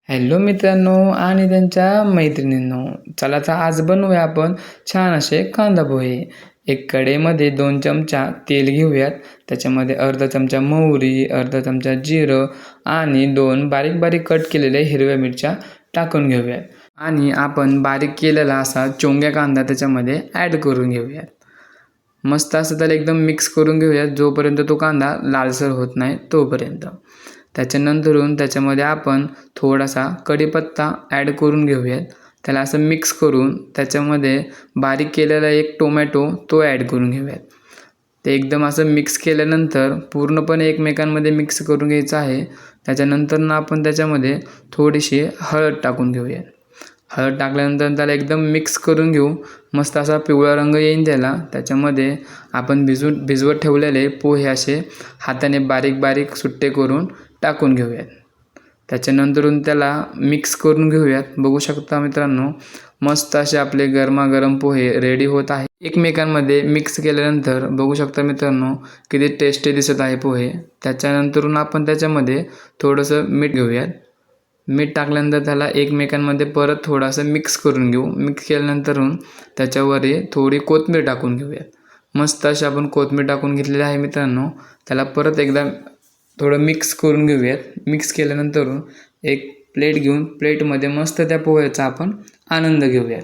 Hello मित्रांनो आणि त्यांच्या मैत्रिणींनो, चला तर आज बनवूया आपण छान असे कांदा पोहे. एक कढईमध्ये 2 चमचा तेल घेऊयात. त्याच्यामध्ये अर्धा चमचा मोहरी, अर्धा चमचा जिरं आणि 2 बारीक बारीक कट केलेल्या हिरव्या मिरच्या टाकून घेऊयात. आणि आपण बारीक केलेला असा चोंग्या कांदा त्याच्यामध्ये ॲड करून घेऊयात. मस्त असं त्याला एकदम मिक्स करून घेऊयात जोपर्यंत तो कांदा लालसर होत नाही तोपर्यंत. त्याच्यानंतरून त्याच्यामध्ये आपण थोडासा कढीपत्ता ॲड करून घेऊयात. त्याला असं मिक्स करून त्याच्यामध्ये बारीक केलेला एक टोमॅटो तो ॲड करून घेऊयात. ते एकदम असं मिक्स केल्यानंतर पूर्णपणे एकमेकांमध्ये मिक्स करून घ्यायचं आहे. त्याच्यानंतर आपण त्याच्यामध्ये थोडीशी हळद टाकून घेऊयात. हळद टाकल्यानंतर त्याला एकदम मिक्स करून घेऊ. मस्त असा पिवळा रंग येईन त्याला. त्याच्यामध्ये आपण भिजवत ठेवलेले पोहे असे हाताने बारीक बारीक सुट्टे करून टाकून घेऊयात. त्याच्यानंतरून त्याला मिक्स करून घेऊयात. बघू शकता मित्रांनो, मस्त असे आपले गरमागरम पोहे रेडी होत आहे. एकमेकांमध्ये मिक्स केल्यानंतर बघू शकता मित्रांनो, किती टेस्टी दिसत आहे पोहे. त्याच्यानंतरून आपण त्याच्यामध्ये थोडंसं मीठ घेऊयात. मीठ टाकल्यानंतर त्याला एकमेकांमध्ये परत थोडंसं मिक्स करून घेऊ. मिक्स केल्यानंतरून त्याच्यावर थोडी कोथिंबीर टाकून घेऊयात. मस्त अशी आपण कोथिंबीर टाकून घेतलेली आहे मित्रांनो. त्याला परत एकदा थोडं मिक्स करून घेऊयात. मिक्स केल्यानंतर एक प्लेट घेऊन प्लेटमध्ये मस्त त्या पोह्याचा आपण आनंद घेऊयात.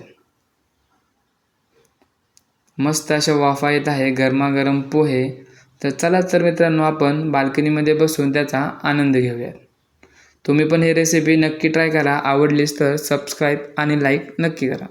मस्त अशा वाफा येत आहे गरमागरम पोहे. तर चला तर मित्रांनो, आपण बाल्कनीमध्ये बसून त्याचा आनंद घेऊयात. तुम्ही पण ही रेसिपी नक्की ट्राय करा. आवडलीच तर सबस्क्राईब आणि लाईक नक्की करा.